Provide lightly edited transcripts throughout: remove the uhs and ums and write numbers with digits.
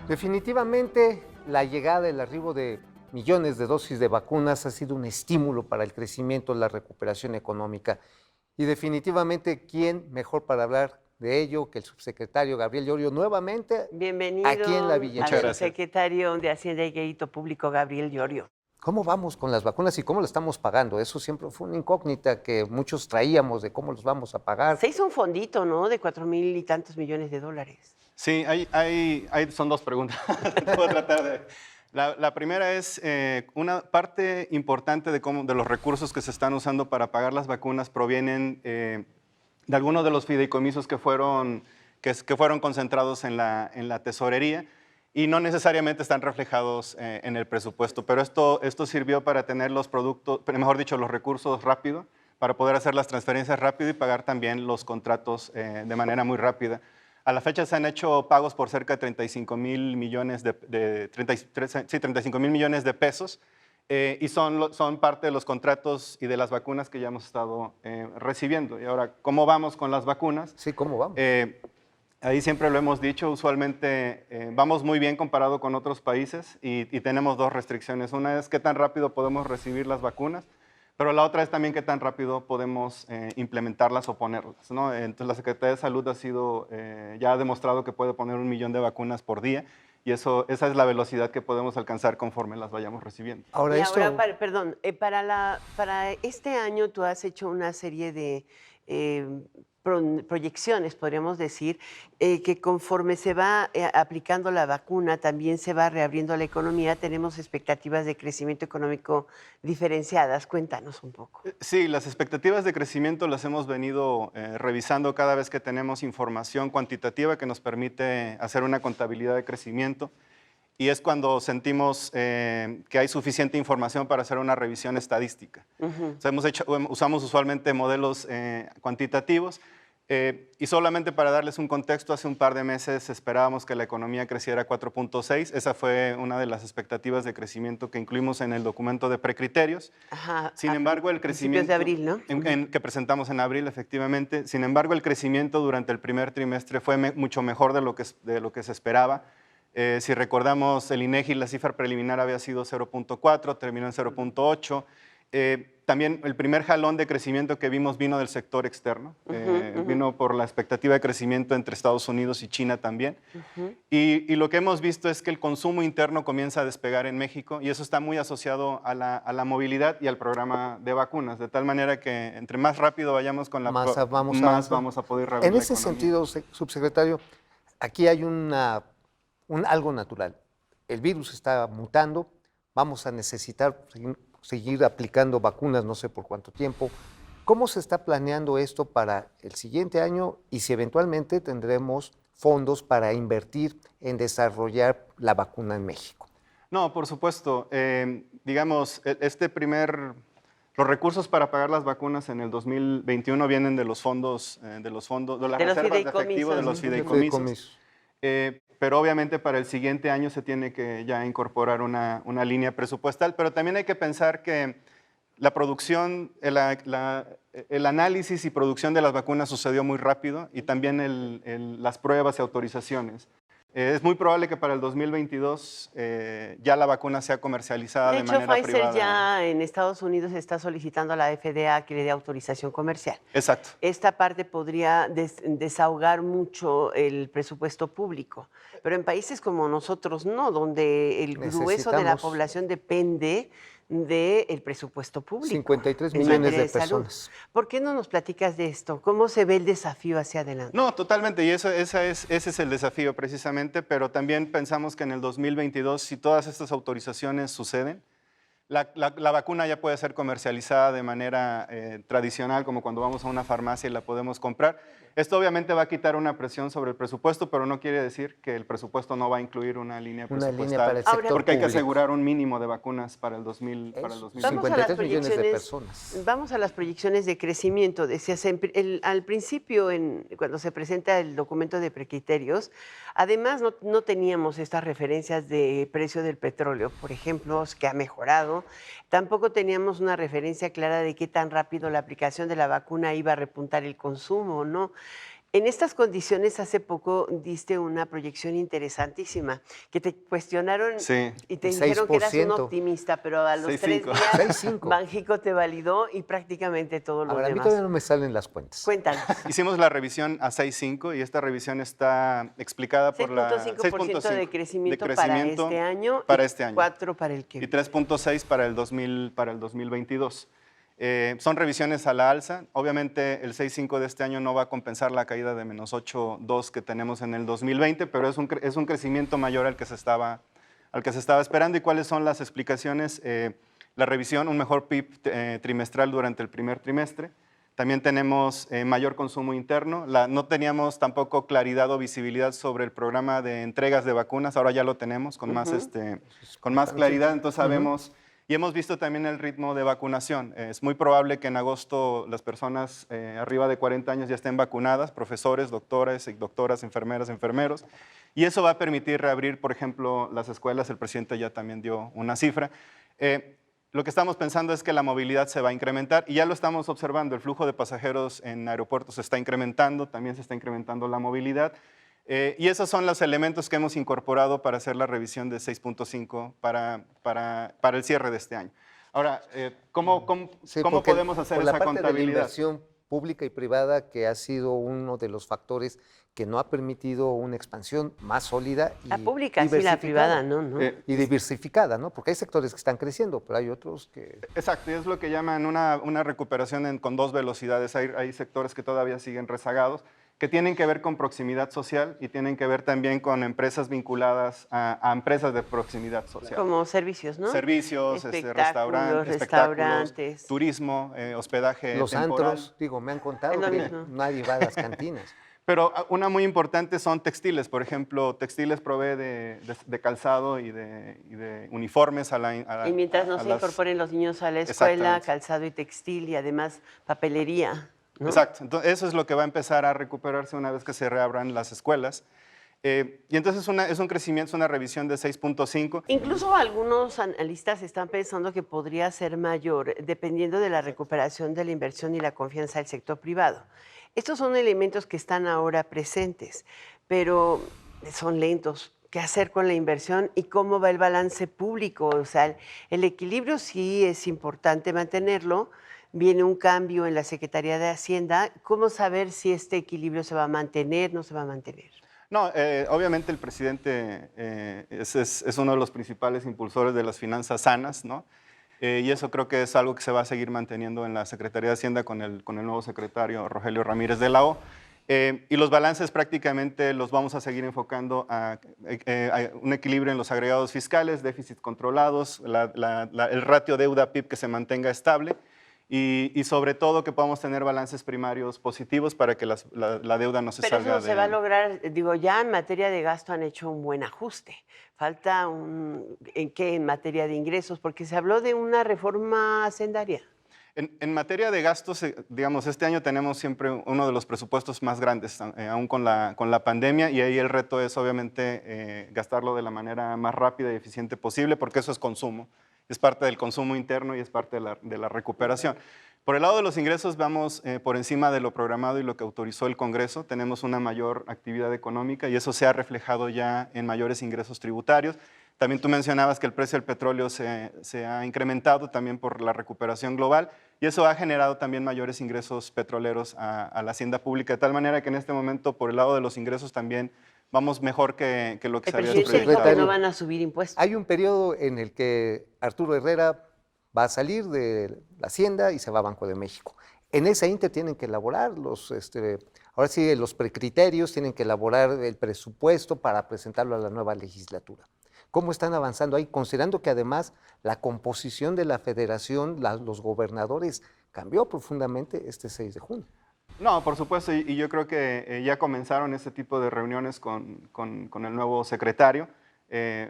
Definitivamente, la llegada, el arribo de millones de dosis de vacunas ha sido un estímulo para el crecimiento, la recuperación económica. Y definitivamente, ¿quién mejor para hablar de ello que el subsecretario Gabriel Llorio, nuevamente aquí en la Bienvenido al Villanera? Muchas gracias. subsecretario de Hacienda y Crédito Público, Gabriel Llorio. ¿Cómo vamos con las vacunas y cómo lo estamos pagando? Eso siempre fue una incógnita que muchos traíamos de cómo los vamos a pagar. Se hizo un fondito, ¿no? De 4,000 y tantos millones de dólares. Sí, son dos preguntas. Puedo tratar de... La primera es, una parte importante de los recursos que se están usando para pagar las vacunas provienen de algunos de los fideicomisos que fueron concentrados en la tesorería y no necesariamente están reflejados en el presupuesto, pero esto sirvió para tener los productos, mejor dicho, los recursos rápido, para poder hacer las transferencias rápido y pagar también los contratos de manera muy rápida. A la fecha se han hecho pagos por cerca de 35,000 millones de 35,000 millones de pesos y son parte de los contratos y de las vacunas que ya hemos estado recibiendo. Y ahora, ¿cómo vamos con las vacunas? Sí, ¿cómo vamos? Ahí siempre lo hemos dicho, usualmente vamos muy bien comparado con otros países y tenemos dos restricciones. Una es qué tan rápido podemos recibir las vacunas, pero la otra es también qué tan rápido podemos implementarlas o ponerlas, ¿no? Entonces la Secretaría de Salud ya ha demostrado que puede poner 1 millón de vacunas por día y esa es la velocidad que podemos alcanzar conforme las vayamos recibiendo. Ahora, Perdón, para este año tú has hecho una serie de proyecciones, podríamos decir, que conforme se va aplicando la vacuna, también se va reabriendo la economía, tenemos expectativas de crecimiento económico diferenciadas. Cuéntanos un poco. Sí, las expectativas de crecimiento las hemos venido revisando cada vez que tenemos información cuantitativa que nos permite hacer una contabilidad de crecimiento. Y es cuando sentimos que hay suficiente información para hacer una revisión estadística. O sea, usamos usualmente modelos cuantitativos y solamente para darles un contexto, hace un par de meses esperábamos que la economía creciera 4.6. Esa fue una de las expectativas de crecimiento que incluimos en el documento de precriterios. Ajá, Sin embargo, el crecimiento... de abril, ¿no? Que presentamos en abril, efectivamente. Sin embargo, el crecimiento durante el primer trimestre fue mucho mejor de lo que se esperaba. Si recordamos, el INEGI, la cifra preliminar había sido 0.4, terminó en 0.8. También el primer jalón de crecimiento que vimos vino del sector externo, vino por la expectativa de crecimiento entre Estados Unidos y China también. Y lo que hemos visto es que el consumo interno comienza a despegar en México y eso está muy asociado a la movilidad y al programa de vacunas, de tal manera que entre más rápido vayamos con más vamos a poder reabrir En la ese economía. sentido, subsecretario, aquí hay algo natural. El virus está mutando, vamos a necesitar seguir aplicando vacunas no sé por cuánto tiempo. ¿Cómo se está planeando esto para el siguiente año y si eventualmente tendremos fondos para invertir en desarrollar la vacuna en México? No, por supuesto. Digamos, los recursos para pagar las vacunas en el 2021 vienen de los fondos, de las reservas de efectivo, de los fideicomisos. Pero obviamente para el siguiente año se tiene que ya incorporar una línea presupuestal, pero también hay que pensar que la producción, el análisis y producción de las vacunas sucedió muy rápido y también las pruebas y autorizaciones. Es muy probable que para el 2022 ya la vacuna sea comercializada de manera privada. De hecho, Pfizer ya en Estados Unidos está solicitando a la FDA que le dé autorización comercial. Exacto. Esta parte podría desahogar mucho el presupuesto público, pero en países como nosotros no, donde el grueso de la población depende del presupuesto público. 53 millones de personas. ¿Por qué no nos platicas de esto? ¿Cómo se ve el desafío hacia adelante? No, totalmente, y ese es el desafío precisamente, pero también pensamos que en el 2022, si todas estas autorizaciones suceden, la vacuna ya puede ser comercializada de manera tradicional, como cuando vamos a una farmacia y la podemos comprar. Esto obviamente va a quitar una presión sobre el presupuesto, pero no quiere decir que el presupuesto no va a incluir una línea presupuestal, para el sector porque hay que público. asegurar un mínimo de vacunas para el 2020. 53 millones de personas. Vamos a las proyecciones de crecimiento. Decías, al principio, cuando se presenta el documento de precriterios, además no teníamos estas referencias de precio del petróleo, por ejemplo, que ha mejorado. Tampoco teníamos una referencia clara de qué tan rápido la aplicación de la vacuna iba a repuntar el consumo, ¿no? En estas condiciones, hace poco diste una proyección interesantísima, que te cuestionaron Sí, y te el dijeron que eras un 6%. optimista, pero a los 3 6.5. días 6.5. Banjico te validó y prácticamente todos A los ver, a mí demás. todavía no me salen las cuentas. Cuéntanos. Hicimos la revisión a 6.5 y esta revisión está explicada por la 6.5% de crecimiento para crecimiento este año para y este año. 4 para el que Y viene. 3.6 para el 2022. Son revisiones a la alza. Obviamente el 6.5 de este año no va a compensar la caída de menos 8.2 que tenemos en el 2020, pero es un crecimiento mayor al que se estaba esperando. ¿Y cuáles son las explicaciones? La revisión, un mejor PIB trimestral durante el primer trimestre. También tenemos mayor consumo interno. No teníamos tampoco claridad o visibilidad sobre el programa de entregas de vacunas. Ahora ya lo tenemos con más claridad. Entonces sabemos y hemos visto también el ritmo de vacunación. Es muy probable que en agosto las personas arriba de 40 años ya estén vacunadas, profesores, doctores y doctoras, enfermeras, enfermeros. Y eso va a permitir reabrir, por ejemplo, las escuelas. El presidente ya también dio una cifra. Lo que estamos pensando es que la movilidad se va a incrementar y ya lo estamos observando. El flujo de pasajeros en aeropuertos se está incrementando, también se está incrementando la movilidad. Y esos son los elementos que hemos incorporado para hacer la revisión de 6.5 para el cierre de este año. Ahora, ¿cómo Sí, cómo porque podemos hacer por la esa parte de la contabilidad? inversión pública y privada, que ha sido uno de los factores que no ha permitido una expansión más sólida y La pública sí, la diversificada. privada no. Y diversificada, ¿no? Porque hay sectores que están creciendo, pero hay otros que... Exacto, y es lo que llaman una recuperación con dos velocidades. Hay sectores que todavía siguen rezagados, que tienen que ver con proximidad social y tienen que ver también con empresas vinculadas a empresas de proximidad social. Como servicios, ¿no? Servicios, Espectáculos, espectáculos, restaurantes. turismo, hospedaje Los temporal. antros, digo, me han contado Es lo que mismo. nadie va a las cantinas. Pero una muy importante son textiles. Por ejemplo, textiles provee de calzado y de uniformes a la... Y mientras no a se las- incorporen los niños a la escuela, Exactamente. calzado y textil y además papelería, ¿no? Exacto. Entonces, eso es lo que va a empezar a recuperarse una vez que se reabran las escuelas. Y entonces es un crecimiento, es una revisión de 6.5. Incluso algunos analistas están pensando que podría ser mayor dependiendo de la recuperación de la inversión y la confianza del sector privado. Estos son elementos que están ahora presentes, pero son lentos. ¿Qué hacer con la inversión y cómo va el balance público? O sea, el equilibrio sí es importante mantenerlo. Viene un cambio en la Secretaría de Hacienda. ¿Cómo saber si este equilibrio se va a mantener, no se va a mantener? No, obviamente el presidente es uno de los principales impulsores de las finanzas sanas, ¿no? Y eso creo que es algo que se va a seguir manteniendo en la Secretaría de Hacienda con el nuevo secretario Rogelio Ramírez de la O. Y los balances prácticamente los vamos a seguir enfocando a un equilibrio en los agregados fiscales, déficits controlados, el ratio deuda-PIB que se mantenga estable y sobre todo que podamos tener balances primarios positivos para que la deuda no se Pero salga eso se va a lograr, digo, ya en materia de gasto han hecho un buen ajuste. Falta ¿en qué? En materia de ingresos, porque se habló de una reforma hacendaria. En materia de gastos, digamos, este año tenemos siempre uno de los presupuestos más grandes, aún con la pandemia, y ahí el reto es obviamente gastarlo de la manera más rápida y eficiente posible, porque eso es consumo, es parte del consumo interno y es parte de la recuperación. Por el lado de los ingresos vamos por encima de lo programado y lo que autorizó el Congreso, tenemos una mayor actividad económica y eso se ha reflejado ya en mayores ingresos tributarios. También tú mencionabas que el precio del petróleo se ha incrementado también por la recuperación global y eso ha generado también mayores ingresos petroleros a la hacienda pública, de tal manera que en este momento por el lado de los ingresos también vamos mejor que lo que El se había presidente dijo que proyectado. no van a subir impuestos. Hay un periodo en el que Arturo Herrera va a salir de la Hacienda y se va a Banco de México. En ese ínter tienen que elaborar ahora sí, los precriterios, tienen que elaborar el presupuesto para presentarlo a la nueva legislatura. ¿Cómo están avanzando ahí? Considerando que además la composición de la federación, los gobernadores, cambió profundamente este 6 de junio. No, por supuesto, y yo creo que ya comenzaron ese tipo de reuniones con el nuevo secretario.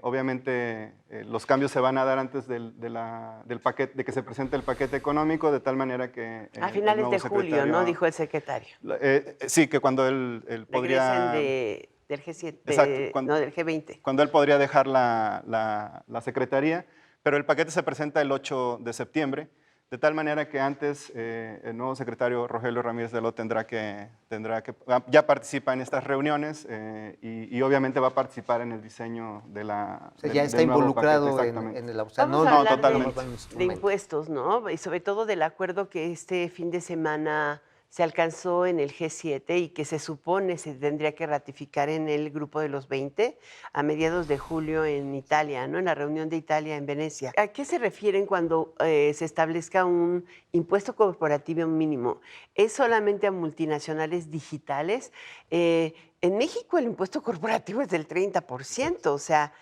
Obviamente los cambios se van a dar antes del paquete, de que se presente el paquete económico, de tal manera que... A finales de julio, ¿no? Dijo el secretario. Sí, que cuando él podría... Regresen del G7, Exacto, no, del G20. Cuando él podría dejar la secretaría, pero el paquete se presenta el 8 de septiembre. de tal manera que antes el nuevo secretario Rogelio Ramírez de Lo tendrá que ya participa en estas reuniones y obviamente va a participar en el diseño de la... O sea, ya está involucrado en el... O sea, Vamos a hablar totalmente. de impuestos, ¿no? Y sobre todo del acuerdo que este fin de semana se alcanzó en el G7 y que se supone se tendría que ratificar en el Grupo de los 20 a mediados de julio en Italia, ¿no? En la reunión de Italia en Venecia. ¿A qué se refieren cuando se establezca un impuesto corporativo mínimo? ¿Es solamente a multinacionales digitales? En México el impuesto corporativo es del 30%, o sea,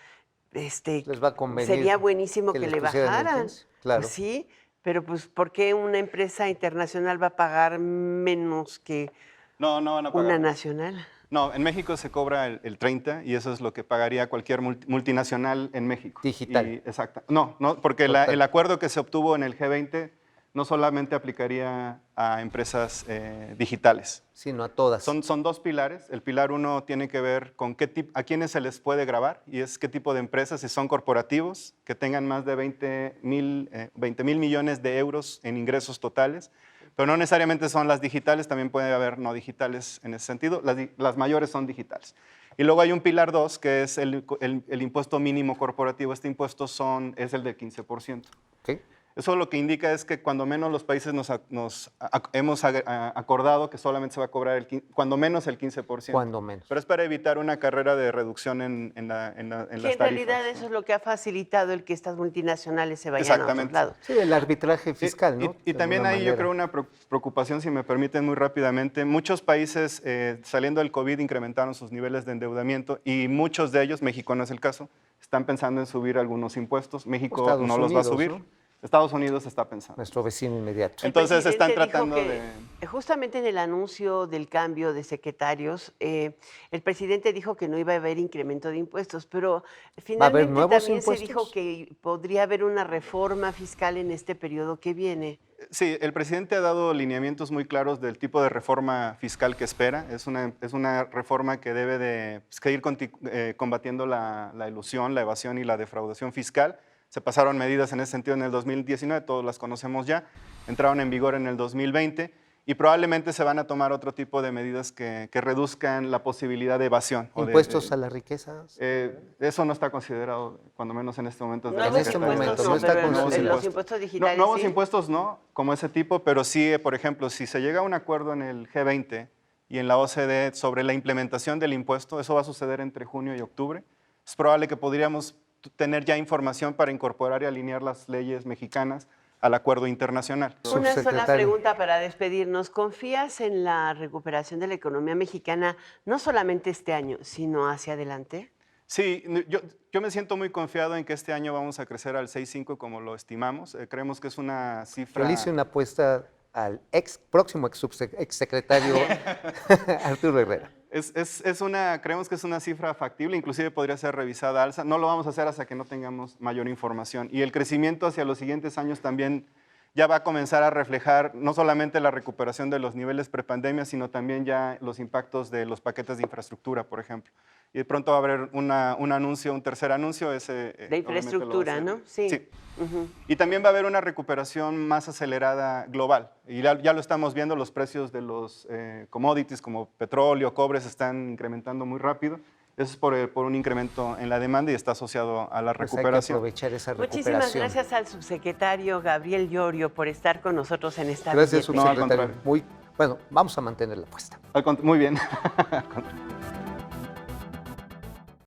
Les va a convenir sería buenísimo que les le pusieran el bajaran. 15, claro. Pues sí, pero pues ¿por qué una empresa internacional va a pagar menos que No van a pagar. una nacional? No, en México se cobra el 30 y eso es lo que pagaría cualquier multinacional en México. Digital. Exacto. No, porque el acuerdo que se obtuvo en el G20 no solamente aplicaría a empresas digitales. Sino a todas. Son dos pilares. El pilar 1 tiene que ver con a quiénes se les puede gravar y es qué tipo de empresas, si son corporativos, que tengan más de 20 mil millones de euros en ingresos totales. Pero no necesariamente son las digitales, también puede haber no digitales en ese sentido. Las mayores son digitales. Y luego hay un pilar 2, que es el impuesto mínimo corporativo. Este impuesto es el del 15%. ¿Sí? Eso lo que indica es que cuando menos los países hemos acordado que solamente se va a cobrar cuando menos el 15%. Cuando menos. Pero es para evitar una carrera de reducción en las tarifas. En realidad eso es lo que ha facilitado el que estas multinacionales se vayan a otros lados. Sí, el arbitraje fiscal, ¿no? Y también hay, yo creo, una preocupación, si me permiten muy rápidamente. Muchos países saliendo del COVID incrementaron sus niveles de endeudamiento y muchos de ellos, México no es el caso, están pensando en subir algunos impuestos. México Estados no los va a Unidos, subir. ¿no? Estados Unidos está pensando. Nuestro vecino inmediato. Entonces El están presidente tratando dijo de... que, justamente en el anuncio del cambio de secretarios, el presidente dijo que no iba a haber incremento de impuestos, pero finalmente nuevos también se impuestos? dijo que podría haber una reforma fiscal en este periodo que viene. Sí, el presidente ha dado lineamientos muy claros del tipo de reforma fiscal que espera. Es una reforma que debe de seguir combatiendo la ilusión, la evasión y la defraudación fiscal. Se pasaron medidas en ese sentido en el 2019, todos las conocemos ya, entraron en vigor en el 2020 y probablemente se van a tomar otro tipo de medidas que reduzcan la posibilidad de evasión. ¿Impuestos a las riquezas? Eso no está considerado, cuando menos en este momento. Nuevos en este momento impuestos no está pero considerado. los impuestos digitales nuevos sí. impuestos no, como ese tipo, pero sí, por ejemplo, si se llega a un acuerdo en el G20 y en la OCDE sobre la implementación del impuesto, eso va a suceder entre junio y octubre, es probable que podríamos tener ya información para incorporar y alinear las leyes mexicanas al acuerdo internacional. Una sola Subsecretario. pregunta para despedirnos. ¿Confías en la recuperación de la economía mexicana no solamente este año, sino hacia adelante? Sí, yo me siento muy confiado en que este año vamos a crecer al 6.5 como lo estimamos. Creemos que es una cifra... Yo le hice una apuesta al próximo exsecretario Arturo Herrera. Creemos que es una cifra factible, inclusive podría ser revisada alza. No lo vamos a hacer hasta que no tengamos mayor información. Y el crecimiento hacia los siguientes años también ya va a comenzar a reflejar no solamente la recuperación de los niveles prepandemia, sino también ya los impactos de los paquetes de infraestructura, por ejemplo. Y de pronto va a haber un anuncio, un tercer anuncio. De infraestructura, ¿no? Sí. Sí. Y también va a haber una recuperación más acelerada global. Y ya lo estamos viendo, los precios de los commodities como petróleo, cobre se están incrementando muy rápido. Eso es por un incremento en la demanda y está asociado a la Pues recuperación. hay que aprovechar esa recuperación. Muchísimas gracias al subsecretario Gabriel Llorio por estar con nosotros en esta Gracias, billete. subsecretario. Bueno, vamos a mantener la apuesta. Muy bien.